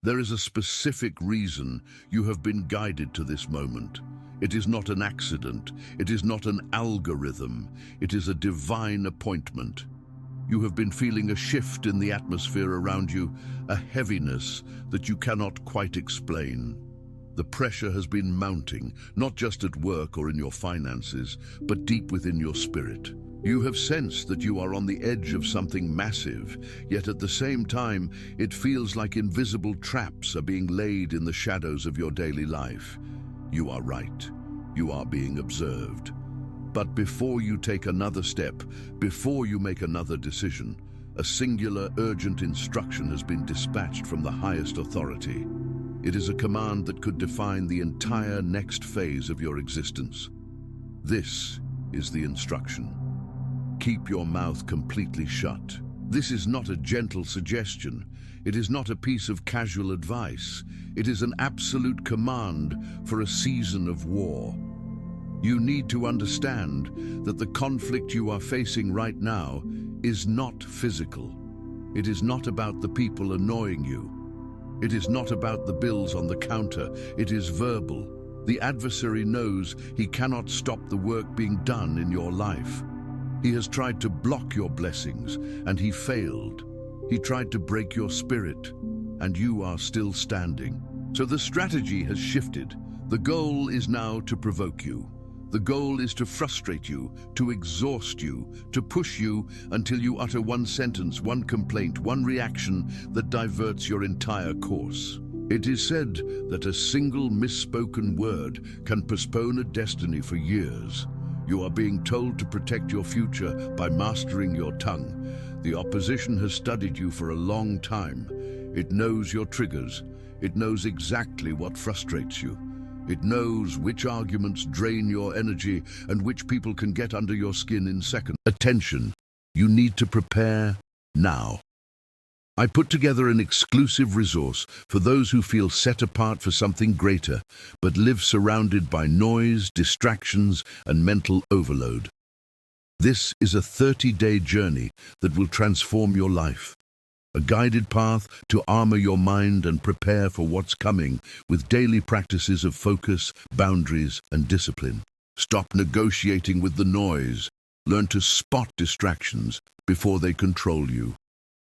There is a specific reason you have been guided to this moment. It is not an accident. It is not an algorithm. It is a divine appointment. You have been feeling a shift in the atmosphere around you, a heaviness that you cannot quite explain. The pressure has been mounting, not just at work or in your finances, but deep within your spirit. You have sensed that you are on the edge of something massive, yet at the same time, it feels like invisible traps are being laid in the shadows of your daily life. You are right. You are being observed. But before you take another step, before you make another decision, a singular, urgent instruction has been dispatched from the highest authority. It is a command that could define the entire next phase of your existence. This is the instruction. Keep your mouth completely shut. This is not a gentle suggestion. It is not a piece of casual advice. It is an absolute command for a season of war. You need to understand that the conflict you are facing right now is not physical. It is not about the people annoying you. It is not about the bills on the counter. It is verbal. The adversary knows he cannot stop the work being done in your life. He has tried to block your blessings, and he failed. He tried to break your spirit, and you are still standing. So the strategy has shifted. The goal is now to provoke you. The goal is to frustrate you, to exhaust you, to push you until you utter one sentence, one complaint, one reaction that diverts your entire course. It is said that a single misspoken word can postpone a destiny for years. You are being told to protect your future by mastering your tongue. The opposition has studied you for a long time. It knows your triggers. It knows exactly what frustrates you. It knows which arguments drain your energy and which people can get under your skin in seconds. Attention, you need to prepare now. I put together an exclusive resource for those who feel set apart for something greater, but live surrounded by noise, distractions, and mental overload. This is a 30-day journey that will transform your life. A guided path to armor your mind and prepare for what's coming with daily practices of focus, boundaries, and discipline. Stop negotiating with the noise. Learn to spot distractions before they control you.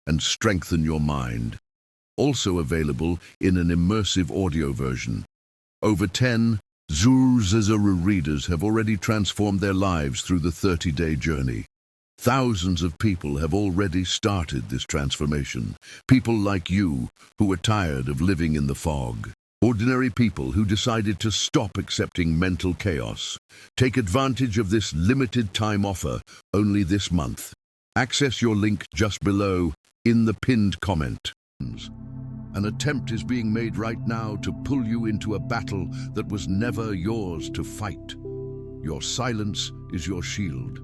And strengthen your mind. Also available in an immersive audio version. Over 10 Zuzazara readers have already transformed their lives through the 30-day journey. Thousands of people have already started this transformation. People like you who are tired of living in the fog. Ordinary people who decided to stop accepting mental chaos. Take advantage of this limited time offer only this month. Access your link just below in the pinned comment. An attempt is being made right now to pull you into a battle that was never yours to fight. Your silence is your shield.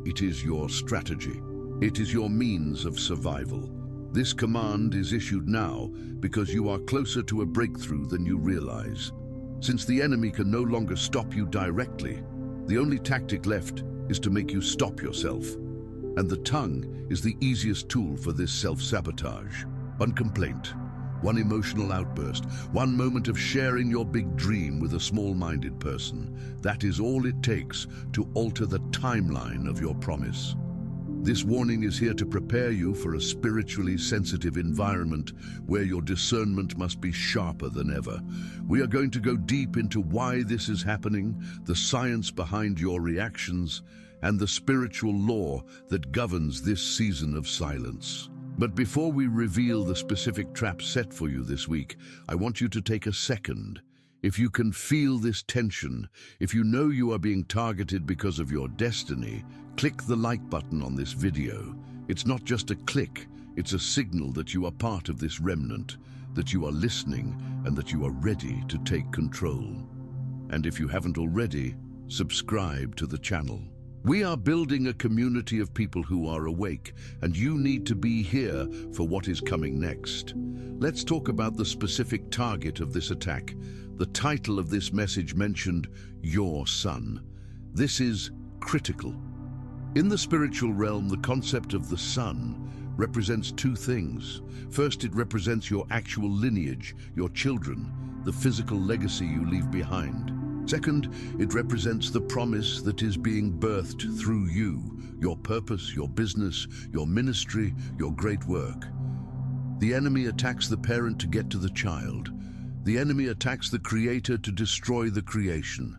It is your strategy. It is your means of survival. This command is issued now because you are closer to a breakthrough than you realize. Since the enemy can no longer stop you directly, the only tactic left is to make you stop yourself. And the tongue is the easiest tool for this self-sabotage. One complaint, one emotional outburst, one moment of sharing your big dream with a small-minded person. That is all it takes to alter the timeline of your promise. This warning is here to prepare you for a spiritually sensitive environment where your discernment must be sharper than ever. We are going to go deep into why this is happening, the science behind your reactions, and the spiritual law that governs this season of silence. But before we reveal the specific trap set for you this week, I want you to take a second. If you can feel this tension, if you know you are being targeted because of your destiny, click the like button on this video. It's not just a click, it's a signal that you are part of this remnant, that you are listening, and that you are ready to take control. And if you haven't already, subscribe to the channel. We are building a community of people who are awake, and you need to be here for what is coming next. Let's talk about the specific target of this attack. The title of this message mentioned, Your Sun. This is critical. In the spiritual realm, the concept of the sun represents two things. First, it represents your actual lineage, your children, the physical legacy you leave behind. Second, it represents the promise that is being birthed through you, your purpose, your business, your ministry, your great work. The enemy attacks the parent to get to the child. The enemy attacks the creator to destroy the creation.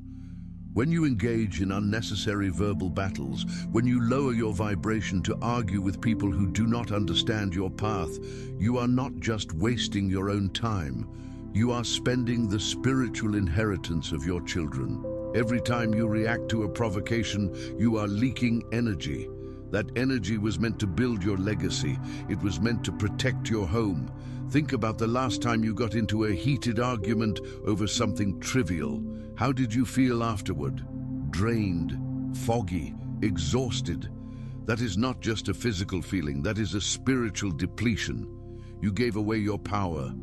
When you engage in unnecessary verbal battles, when you lower your vibration to argue with people who do not understand your path, you are not just wasting your own time. You are spending the spiritual inheritance of your children. Every time you react to a provocation, you are leaking energy. That energy was meant to build your legacy. It was meant to protect your home. Think about the last time you got into a heated argument over something trivial. How did you feel afterward? Drained, foggy, exhausted. That is not just a physical feeling, that is a spiritual depletion. You gave away your power,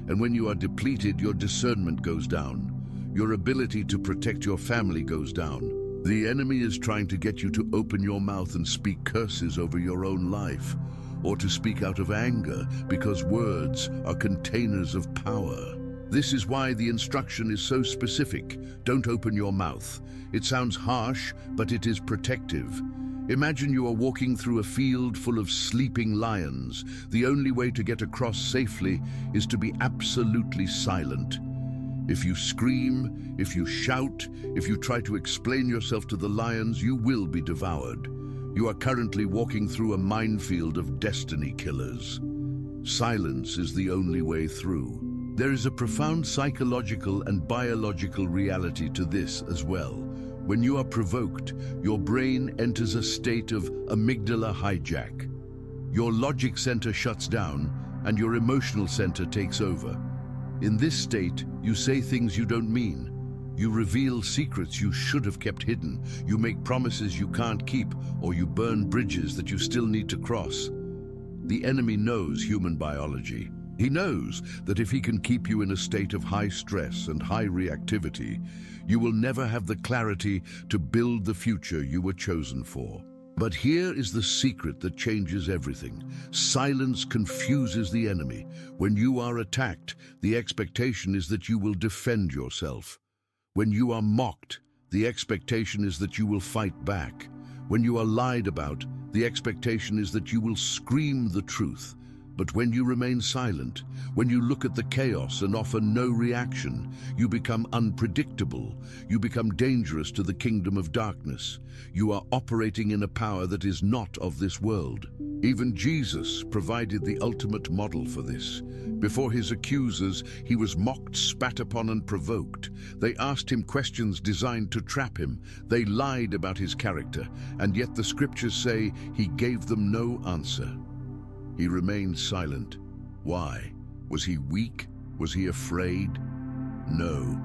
and when you are depleted, your discernment goes down. Your ability to protect your family goes down. The enemy is trying to get you to open your mouth and speak curses over your own life, or to speak out of anger, because words are containers of power. This is why the instruction is so specific. Don't open your mouth. It sounds harsh, but it is protective. Imagine you are walking through a field full of sleeping lions. The only way to get across safely is to be absolutely silent. If you scream, if you shout, if you try to explain yourself to the lions, you will be devoured. You are currently walking through a minefield of destiny killers. Silence is the only way through. There is a profound psychological and biological reality to this as well. When you are provoked, your brain enters a state of amygdala hijack. Your logic center shuts down and your emotional center takes over. In this state, you say things you don't mean. You reveal secrets you should have kept hidden. You make promises you can't keep, or you burn bridges that you still need to cross. The enemy knows human biology. He knows that if he can keep you in a state of high stress and high reactivity, you will never have the clarity to build the future you were chosen for. But here is the secret that changes everything. Silence confuses the enemy. When you are attacked, the expectation is that you will defend yourself. When you are mocked, the expectation is that you will fight back. When you are lied about, the expectation is that you will scream the truth. But when you remain silent, when you look at the chaos and offer no reaction, you become unpredictable. You become dangerous to the kingdom of darkness. You are operating in a power that is not of this world. Even Jesus provided the ultimate model for this. Before his accusers, he was mocked, spat upon, and provoked. They asked him questions designed to trap him. They lied about his character, and yet the scriptures say he gave them no answer. He remained silent. Why? Was he weak? Was he afraid? No.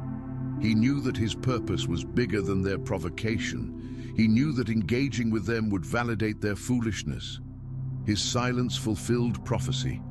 He knew that his purpose was bigger than their provocation. He knew that engaging with them would validate their foolishness. His silence fulfilled prophecy.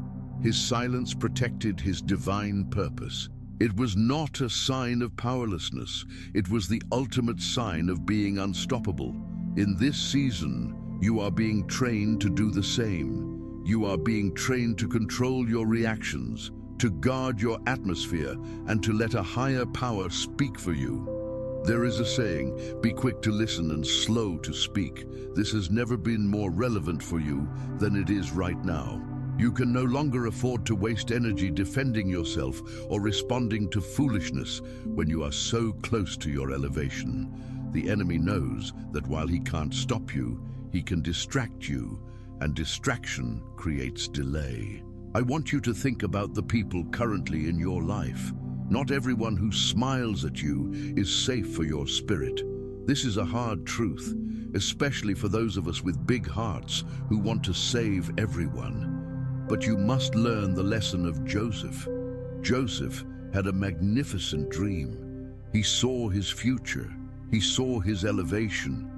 His silence protected his divine purpose. It was not a sign of powerlessness. It was the ultimate sign of being unstoppable. In this season, you are being trained to do the same. You are being trained to control your reactions, to guard your atmosphere, and to let a higher power speak for you. There is a saying, be quick to listen and slow to speak. This has never been more relevant for you than it is right now. You can no longer afford to waste energy defending yourself or responding to foolishness when you are so close to your elevation. The enemy knows that while he can't stop you, he can distract you, and distraction creates delay. I want you to think about the people currently in your life. Not everyone who smiles at you is safe for your spirit. This is a hard truth, especially for those of us with big hearts who want to save everyone. But you must learn the lesson of Joseph. Joseph had a magnificent dream. He saw his future. He saw his elevation.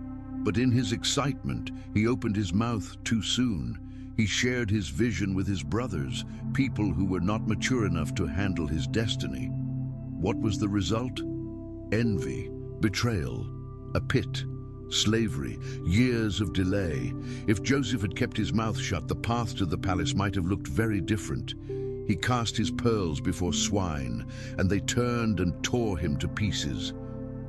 But in his excitement, he opened his mouth too soon. He shared his vision with his brothers, people who were not mature enough to handle his destiny. What was the result? Envy, betrayal, a pit, slavery, years of delay. If Joseph had kept his mouth shut, the path to the palace might have looked very different. He cast his pearls before swine, and they turned and tore him to pieces.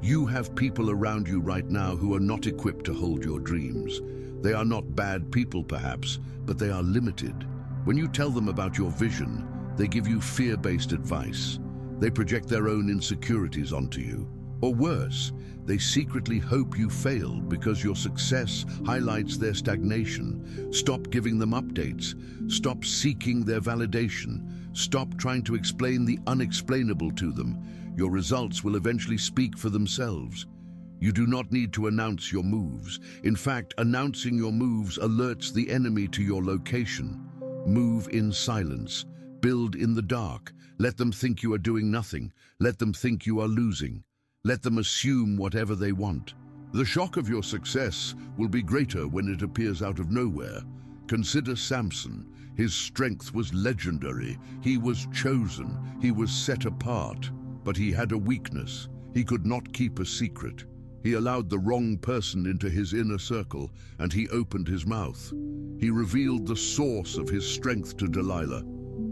You have people around you right now who are not equipped to hold your dreams. They are not bad people, perhaps, but they are limited. When you tell them about your vision, they give you fear-based advice. They project their own insecurities onto you. Or worse, they secretly hope you fail because your success highlights their stagnation. Stop giving them updates. Stop seeking their validation. Stop trying to explain the unexplainable to them. Your results will eventually speak for themselves. You do not need to announce your moves. In fact, announcing your moves alerts the enemy to your location. Move in silence. Build in the dark. Let them think you are doing nothing. Let them think you are losing. Let them assume whatever they want. The shock of your success will be greater when it appears out of nowhere. Consider Samson. His strength was legendary. He was chosen. He was set apart. But he had a weakness. He could not keep a secret. He allowed the wrong person into his inner circle, and he opened his mouth. He revealed the source of his strength to Delilah.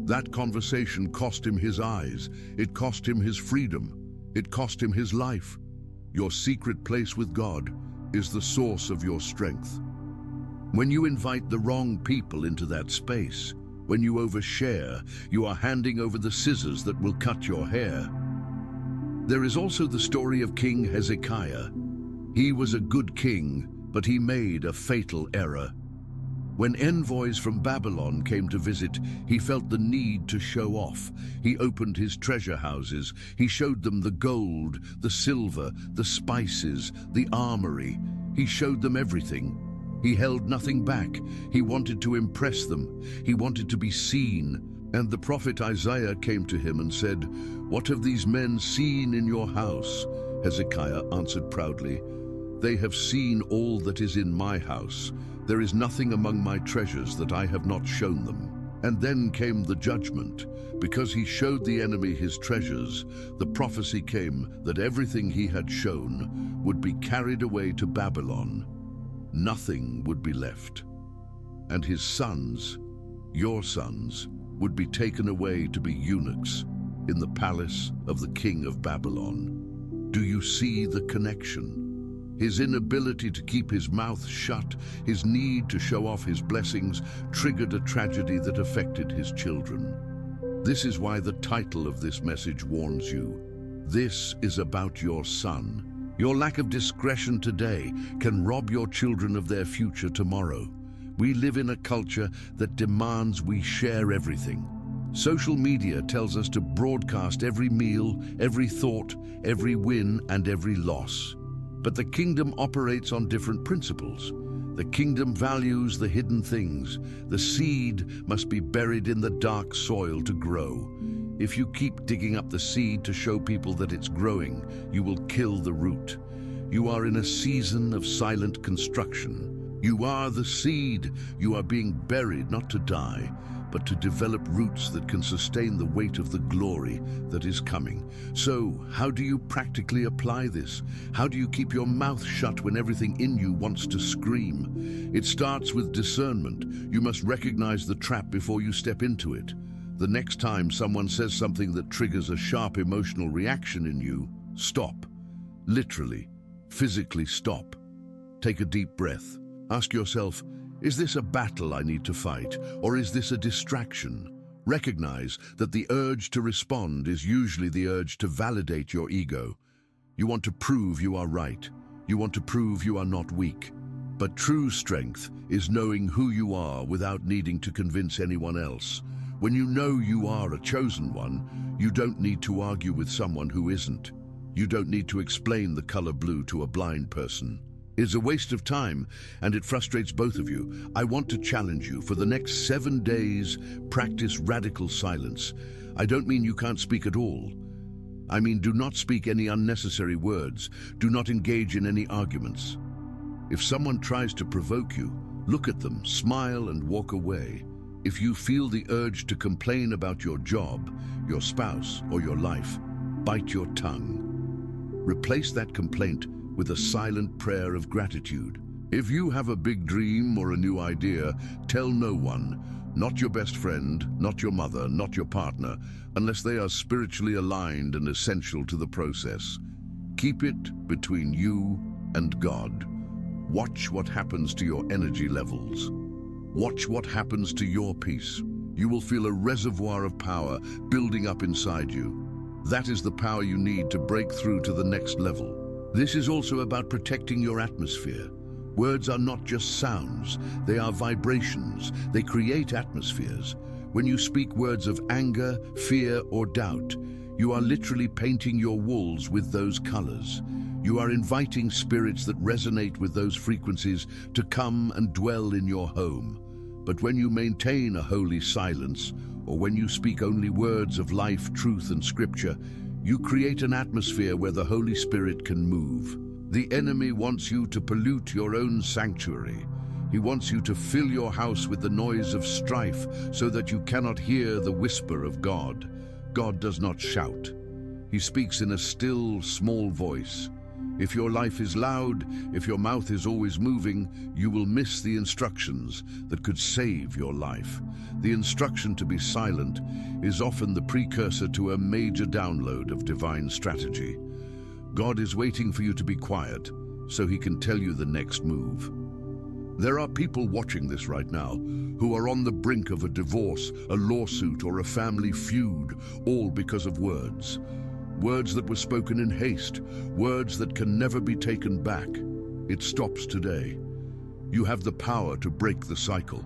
That conversation cost him his eyes. It cost him his freedom. It cost him his life. Your secret place with God is the source of your strength. When you invite the wrong people into that space, when you overshare, you are handing over the scissors that will cut your hair. There is also the story of King Hezekiah. He was a good king, but he made a fatal error. When envoys from Babylon came to visit, he felt the need to show off. He opened his treasure houses. He showed them the gold, the silver, the spices, the armory. He showed them everything. He held nothing back. He wanted to impress them. He wanted to be seen. And the prophet Isaiah came to him and said, "What have these men seen in your house?" Hezekiah answered proudly, "They have seen all that is in my house. There is nothing among my treasures that I have not shown them." And then came the judgment. Because he showed the enemy his treasures, the prophecy came that everything he had shown would be carried away to Babylon. Nothing would be left. And his sons, your sons, would be taken away to be eunuchs in the palace of the king of Babylon. Do you see the connection? His inability to keep his mouth shut, his need to show off his blessings, triggered a tragedy that affected his children. This is why the title of this message warns you. This is about your son. Your lack of discretion today can rob your children of their future tomorrow. We live in a culture that demands we share everything. Social media tells us to broadcast every meal, every thought, every win, and every loss. But the kingdom operates on different principles. The kingdom values the hidden things. The seed must be buried in the dark soil to grow. If you keep digging up the seed to show people that it's growing, you will kill the root. You are in a season of silent construction. You are the seed. You are being buried not to die, but to develop roots that can sustain the weight of the glory that is coming. So, how do you practically apply this? How do you keep your mouth shut when everything in you wants to scream? It starts with discernment. You must recognize the trap before you step into it. The next time someone says something that triggers a sharp emotional reaction in you, stop. Literally, physically stop. Take a deep breath. Ask yourself, is this a battle I need to fight, or is this a distraction? Recognize that the urge to respond is usually the urge to validate your ego. You want to prove you are right. You want to prove you are not weak. But true strength is knowing who you are without needing to convince anyone else. When you know you are a chosen one, you don't need to argue with someone who isn't. You don't need to explain the color blue to a blind person. It's a waste of time, and it frustrates both of you. I want to challenge you. For the next 7 days, practice radical silence. I don't mean you can't speak at all. I mean, do not speak any unnecessary words. Do not engage in any arguments. If someone tries to provoke you, look at them, smile, and walk away. If you feel the urge to complain about your job, your spouse, or your life, bite your tongue. Replace that complaint with a silent prayer of gratitude. If you have a big dream or a new idea, tell no one, not your best friend, not your mother, not your partner, unless they are spiritually aligned and essential to the process. Keep it between you and God. Watch what happens to your energy levels. Watch what happens to your peace. You will feel a reservoir of power building up inside you. That is the power you need to break through to the next level. This is also about protecting your atmosphere. Words are not just sounds, they are vibrations. They create atmospheres. When you speak words of anger, fear, or doubt, you are literally painting your walls with those colors. You are inviting spirits that resonate with those frequencies to come and dwell in your home. But when you maintain a holy silence, or when you speak only words of life, truth, and scripture, you create an atmosphere where the Holy Spirit can move. The enemy wants you to pollute your own sanctuary. He wants you to fill your house with the noise of strife so that you cannot hear the whisper of God. God does not shout. He speaks in a still, small voice. If your life is loud, if your mouth is always moving, you will miss the instructions that could save your life. The instruction to be silent is often the precursor to a major download of divine strategy. God is waiting for you to be quiet so he can tell you the next move. There are people watching this right now who are on the brink of a divorce, a lawsuit, or a family feud, all because of words. Words that were spoken in haste, words that can never be taken back. It stops today. You have the power to break the cycle.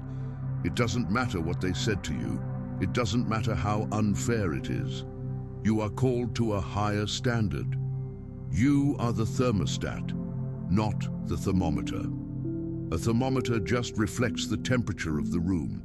It doesn't matter what they said to you. It doesn't matter how unfair it is. You are called to a higher standard. You are the thermostat, not the thermometer. A thermometer just reflects the temperature of the room.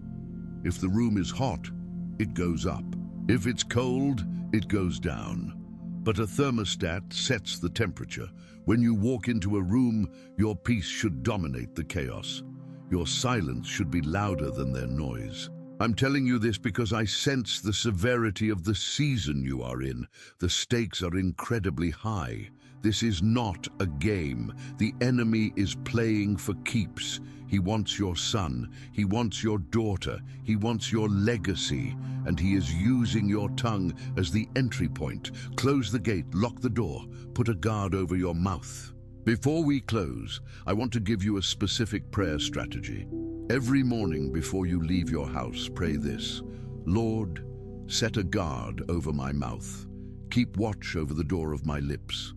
If the room is hot, it goes up. If it's cold, it goes down. But a thermostat sets the temperature. When you walk into a room, your peace should dominate the chaos. Your silence should be louder than their noise. I'm telling you this because I sense the severity of the season you are in. The stakes are incredibly high. This is not a game. The enemy is playing for keeps. He wants your son. He wants your daughter. He wants your legacy. And he is using your tongue as the entry point. Close the gate, lock the door, put a guard over your mouth. Before we close, I want to give you a specific prayer strategy. Every morning before you leave your house, pray this: Lord, set a guard over my mouth. Keep watch over the door of my lips.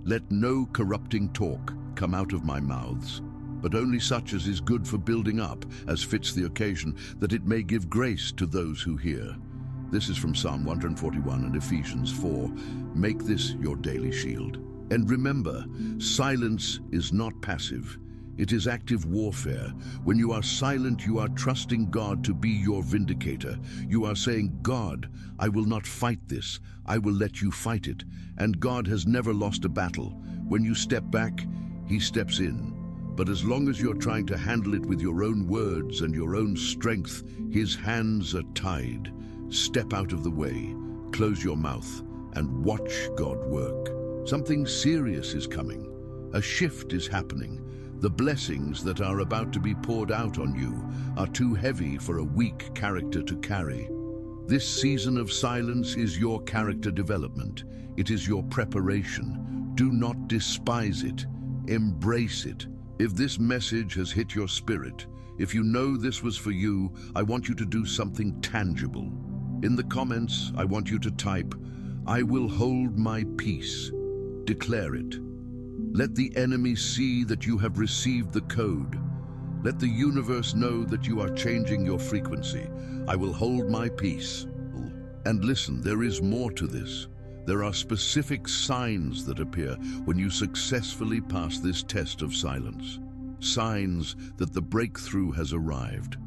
Let no corrupting talk come out of my mouths, but only such as is good for building up, as fits the occasion, that it may give grace to those who hear. This is from Psalm 141 and Ephesians 4. Make this your daily shield. And remember, silence is not passive. It is active warfare. When you are silent, you are trusting God to be your vindicator. You are saying, God, I will not fight this. I will let you fight it. And God has never lost a battle. When you step back, he steps in. But as long as you're trying to handle it with your own words and your own strength, his hands are tied. Step out of the way, close your mouth, and watch God work. Something serious is coming. A shift is happening. The blessings that are about to be poured out on you are too heavy for a weak character to carry. This season of silence is your character development. It is your preparation. Do not despise it. Embrace it. If this message has hit your spirit, if you know this was for you, I want you to do something tangible. In the comments, I want you to type, I will hold my peace. Declare it. Let the enemy see that you have received the code. Let the universe know that you are changing your frequency. I will hold my peace. And listen, there is more to this. There are specific signs that appear when you successfully pass this test of silence. Signs that the breakthrough has arrived.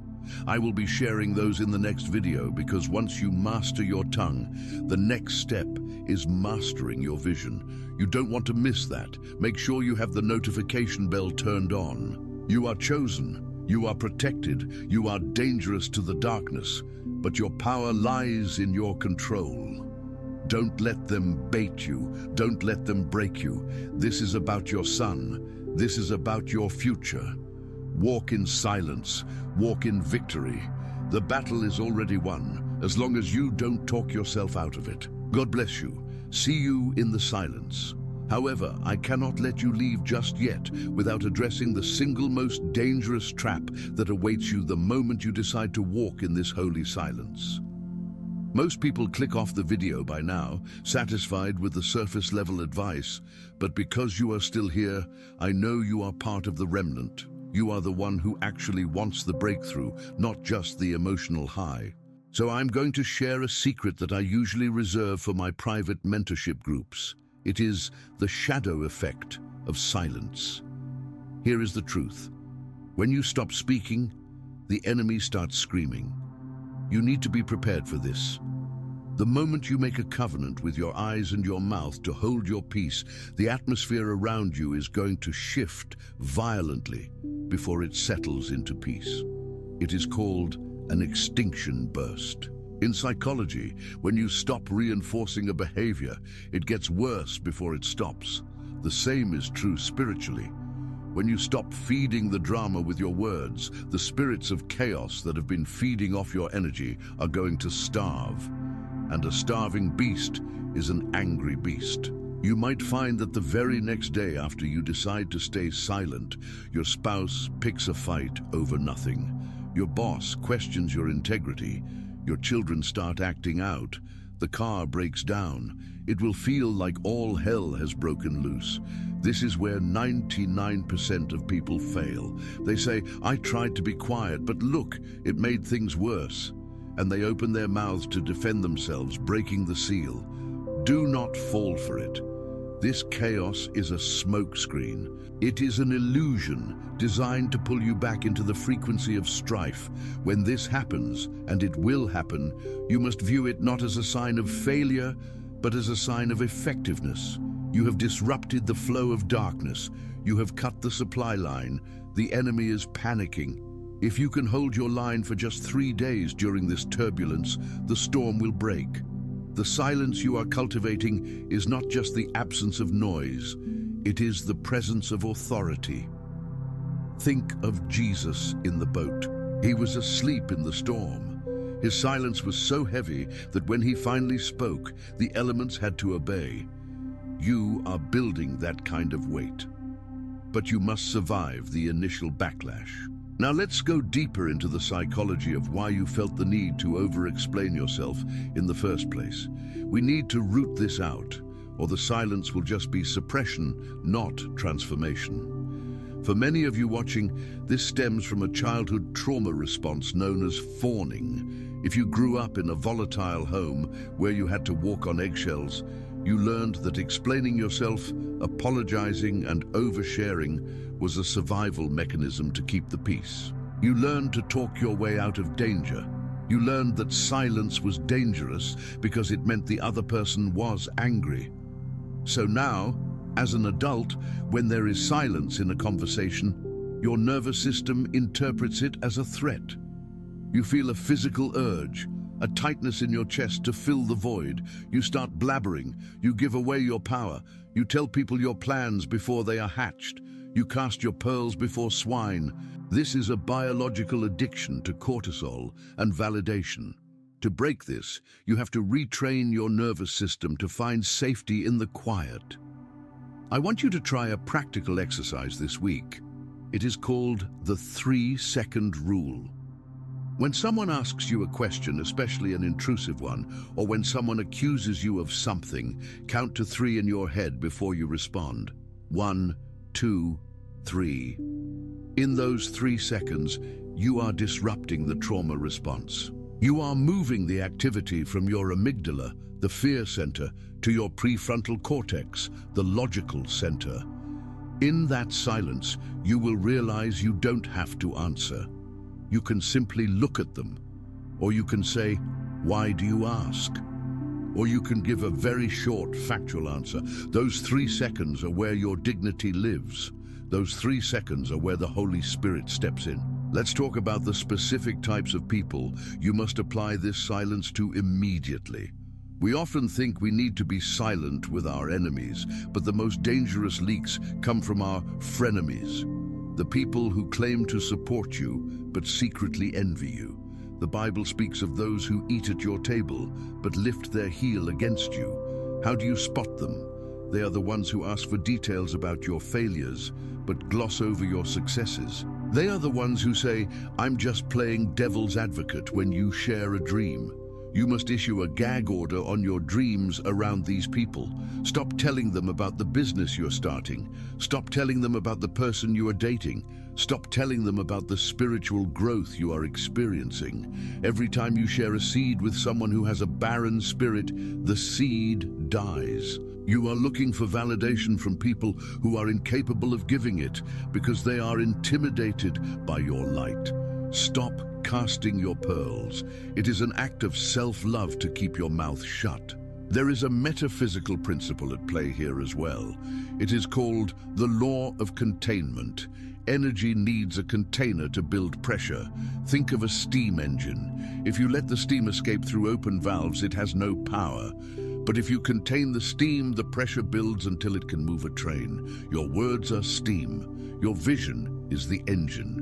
I will be sharing those in the next video because once you master your tongue, the next step is mastering your vision. You don't want to miss that. Make sure you have the notification bell turned on. You are chosen. You are protected. You are dangerous to the darkness, but your power lies in your control. Don't let them bait you. Don't let them break you. This is about your son. This is about your future. Walk in silence. Walk in victory. The battle is already won, as long as you don't talk yourself out of it. God bless you. See you in the silence. However, I cannot let you leave just yet without addressing the single most dangerous trap that awaits you the moment you decide to walk in this holy silence. Most people click off the video by now, satisfied with the surface-level advice, but because you are still here, I know you are part of the remnant. You are the one who actually wants the breakthrough, not just the emotional high. So I'm going to share a secret that I usually reserve for my private mentorship groups. It is the shadow effect of silence. Here is the truth. When you stop speaking, the enemy starts screaming. You need to be prepared for this. The moment you make a covenant with your eyes and your mouth to hold your peace, the atmosphere around you is going to shift violently before it settles into peace. It is called an extinction burst. In psychology, when you stop reinforcing a behavior, it gets worse before it stops. The same is true spiritually. When you stop feeding the drama with your words, the spirits of chaos that have been feeding off your energy are going to starve. And a starving beast is an angry beast. You might find that the very next day after you decide to stay silent, your spouse picks a fight over nothing. Your boss questions your integrity. Your children start acting out. The car breaks down. It will feel like all hell has broken loose. This is where 99% of people fail. They say, I tried to be quiet, but look, it made things worse. And they open their mouths to defend themselves, breaking the seal. Do not fall for it. This chaos is a smokescreen. It is an illusion designed to pull you back into the frequency of strife. When this happens, and it will happen, you must view it not as a sign of failure, but as a sign of effectiveness. You have disrupted the flow of darkness. You have cut the supply line. The enemy is panicking. If you can hold your line for just 3 days during this turbulence, the storm will break. The silence you are cultivating is not just the absence of noise, it is the presence of authority. Think of Jesus in the boat. He was asleep in the storm. His silence was so heavy that when he finally spoke, the elements had to obey. You are building that kind of weight. But you must survive the initial backlash. Now let's go deeper into the psychology of why you felt the need to over-explain yourself in the first place. We need to root this out, or the silence will just be suppression, not transformation. For many of you watching, this stems from a childhood trauma response known as fawning. If you grew up in a volatile home where you had to walk on eggshells, you learned that explaining yourself, apologizing, and oversharing was a survival mechanism to keep the peace. You learned to talk your way out of danger. You learned that silence was dangerous because it meant the other person was angry. So now, as an adult, when there is silence in a conversation, your nervous system interprets it as a threat. You feel a physical urge, a tightness in your chest to fill the void. You start blabbering. You give away your power. You tell people your plans before they are hatched. You cast your pearls before swine. This is a biological addiction to cortisol and validation. To break this, you have to retrain your nervous system to find safety in the quiet. I want you to try a practical exercise this week. It is called the 3-second rule. When someone asks you a question, especially an intrusive one, or when someone accuses you of something, count to 3 in your head before you respond. 1, 2, 3. In those 3 seconds, you are disrupting the trauma response. You are moving the activity from your amygdala, the fear center, to your prefrontal cortex, the logical center. In that silence, you will realize you don't have to answer. You can simply look at them, or you can say, "Why do you ask?" Or you can give a very short, factual answer. Those 3 seconds are where your dignity lives. Those 3 seconds are where the Holy Spirit steps in. Let's talk about the specific types of people you must apply this silence to immediately. We often think we need to be silent with our enemies, but the most dangerous leaks come from our frenemies, the people who claim to support you but secretly envy you. The Bible speaks of those who eat at your table but lift their heel against you. How do you spot them? They are the ones who ask for details about your failures but gloss over your successes. They are the ones who say, "I'm just playing devil's advocate," when you share a dream. You must issue a gag order on your dreams around these people. Stop telling them about the business you're starting. Stop telling them about the person you are dating. Stop telling them about the spiritual growth you are experiencing. Every time you share a seed with someone who has a barren spirit, the seed dies. You are looking for validation from people who are incapable of giving it because they are intimidated by your light. Stop casting your pearls. It is an act of self-love to keep your mouth shut. There is a metaphysical principle at play here as well. It is called the law of containment. Energy needs a container to build pressure. Think of a steam engine. If you let the steam escape through open valves, it has no power. But if you contain the steam, the pressure builds until it can move a train. Your words are steam. Your vision is the engine.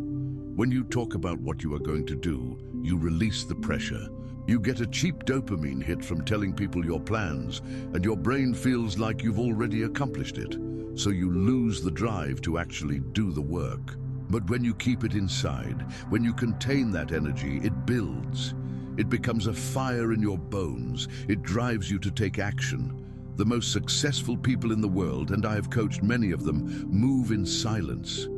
When you talk about what you are going to do, you release the pressure. You get a cheap dopamine hit from telling people your plans, and your brain feels like you've already accomplished it. So you lose the drive to actually do the work. But when you keep it inside, when you contain that energy, it builds. It becomes a fire in your bones. It drives you to take action. The most successful people in the world, and I have coached many of them, move in silence.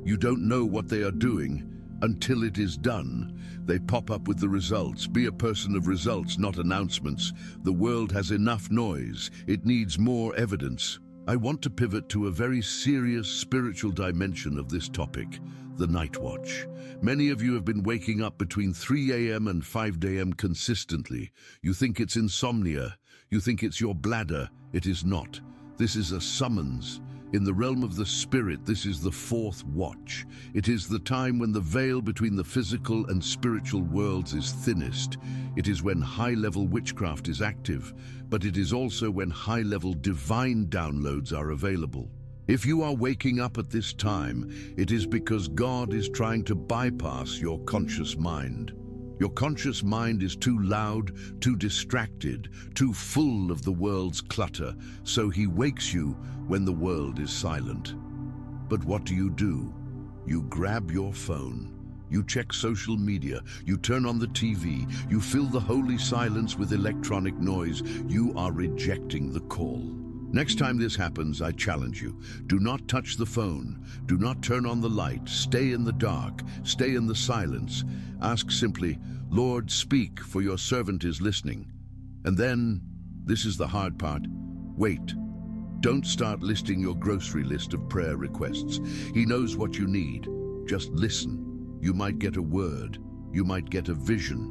You don't know what they are doing until it is done. They pop up with the results. Be a person of results, not announcements. The world has enough noise. It needs more evidence. I want to pivot to a very serious spiritual dimension of this topic, the night watch. Many of you have been waking up between 3 a.m. and 5 a.m. consistently. You think it's insomnia. You think it's your bladder. It is not. This is a summons. In the realm of the spirit, this is the fourth watch. It is the time when the veil between the physical and spiritual worlds is thinnest. It is when high-level witchcraft is active, but it is also when high-level divine downloads are available. If you are waking up at this time, it is because God is trying to bypass your conscious mind. Your conscious mind is too loud, too distracted, too full of the world's clutter, so he wakes you when the world is silent. But what do? You grab your phone. You check social media. You turn on the TV. You fill the holy silence with electronic noise. You are rejecting the call. Next time this happens, I challenge you. Do not touch the phone. Do not turn on the light. Stay in the dark. Stay in the silence. Ask simply, "Lord, speak, for your servant is listening." And then, this is the hard part, wait. Don't start listing your grocery list of prayer requests. He knows what you need. Just listen. You might get a word. You might get a vision.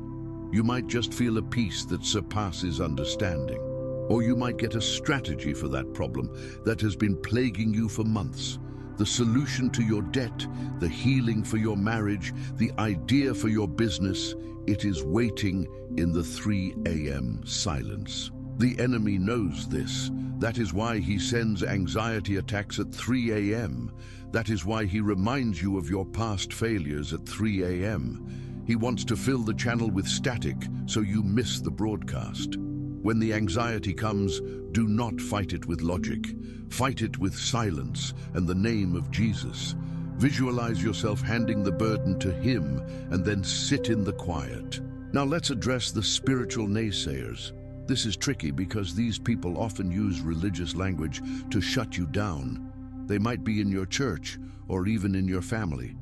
You might just feel a peace that surpasses understanding. Or you might get a strategy for that problem that has been plaguing you for months. The solution to your debt, the healing for your marriage, the idea for your business, it is waiting in the 3 a.m. silence. The enemy knows this. That is why he sends anxiety attacks at 3 a.m. That is why he reminds you of your past failures at 3 a.m. He wants to fill the channel with static so you miss the broadcast. When the anxiety comes, do not fight it with logic. Fight it with silence and the name of Jesus. Visualize yourself handing the burden to him and then sit in the quiet. Now let's address the spiritual naysayers. This is tricky because these people often use religious language to shut you down. They might be in your church or even in your family.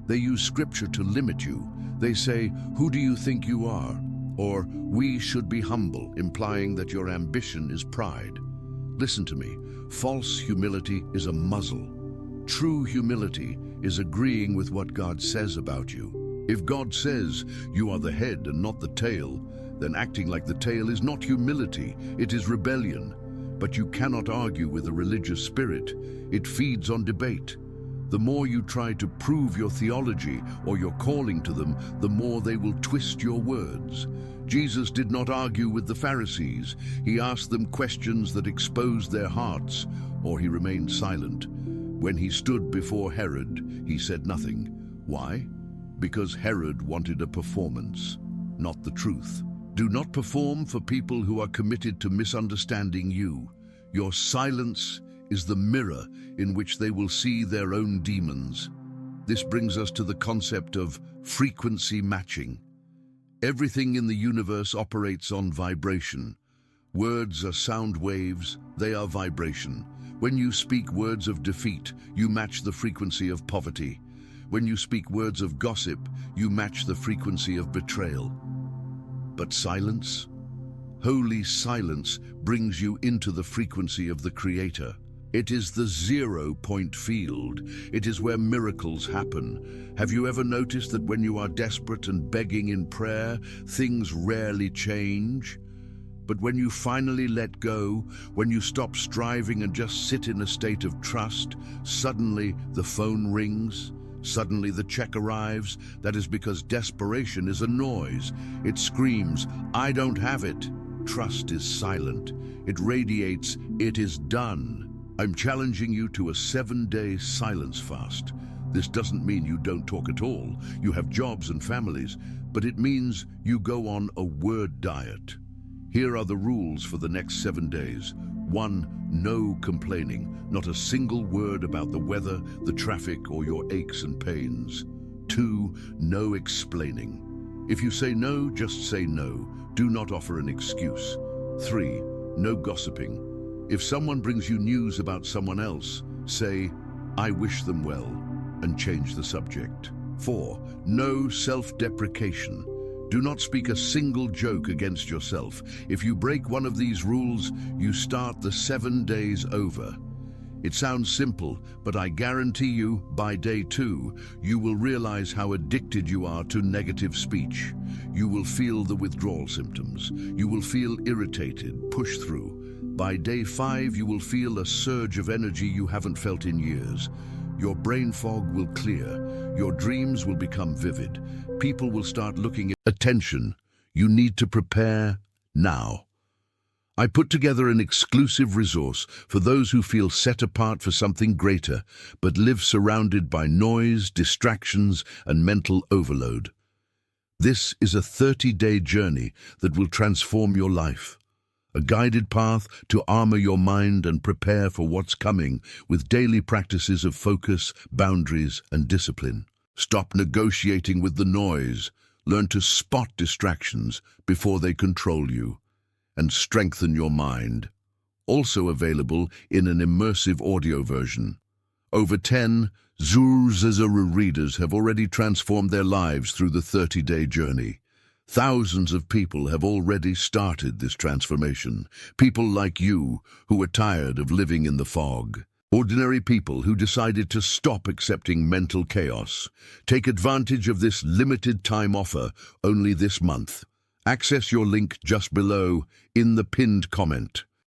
They use scripture to limit you. They say, "Who do you think you are?" Or, "We should be humble," implying that your ambition is pride. Listen to me. False humility is a muzzle. True humility is agreeing with what God says about you. If God says you are the head and not the tail, then acting like the tail is not humility, it is rebellion. But you cannot argue with a religious spirit. It feeds on debate. The more you try to prove your theology or your calling to them, the more they will twist your words. Jesus did not argue with the Pharisees. He asked them questions that exposed their hearts, or he remained silent. When he stood before Herod, he said nothing. Why? Because Herod wanted a performance, not the truth. Do not perform for people who are committed to misunderstanding you. Your silence is the mirror in which they will see their own demons. This brings us to the concept of frequency matching. Everything in the universe operates on vibration. Words are sound waves, they are vibration. When you speak words of defeat, you match the frequency of poverty. When you speak words of gossip, you match the frequency of betrayal. But silence? Holy silence brings you into the frequency of the Creator. It is the 0-point field. It is where miracles happen. Have you ever noticed that when you are desperate and begging in prayer, things rarely change? But when you finally let go, when you stop striving and just sit in a state of trust, suddenly the phone rings. Suddenly the check arrives. That is because desperation is a noise. It screams, "I don't have it." Trust is silent. It radiates, "It is done." I'm challenging you to a 7-day silence fast. This doesn't mean you don't talk at all. You have jobs and families, but it means you go on a word diet. Here are the rules for the next 7 days. 1. No complaining. Not a single word about the weather, the traffic, or your aches and pains. 2. No explaining. If you say no, just say no. Do not offer an excuse. 3. No gossiping. If someone brings you news about someone else, say, "I wish them well," and change the subject. 4. No self-deprecation. Do not speak a single joke against yourself. If you break one of these rules, you start the 7 days over. It sounds simple, but I guarantee you, by day 2, you will realize how addicted you are to negative speech. You will feel the withdrawal symptoms. You will feel irritated, pushed through. By day 5, you will feel a surge of energy you haven't felt in years. Your brain fog will clear. Your dreams will become vivid. People will start looking at attention. You need to prepare now. I put together an exclusive resource for those who feel set apart for something greater, but live surrounded by noise, distractions, and mental overload. This is a 30-day journey that will transform your life. A guided path to armor your mind and prepare for what's coming with daily practices of focus, boundaries, and discipline. Stop negotiating with the noise. Learn to spot distractions before they control you. And strengthen your mind. Also available in an immersive audio version. Over 10 Zuru readers have already transformed their lives through the 30-day journey. Thousands of people have already started this transformation. People like you who are tired of living in the fog. Ordinary people who decided to stop accepting mental chaos. Take advantage of this limited time offer only this month. Access your link just below in the pinned comment.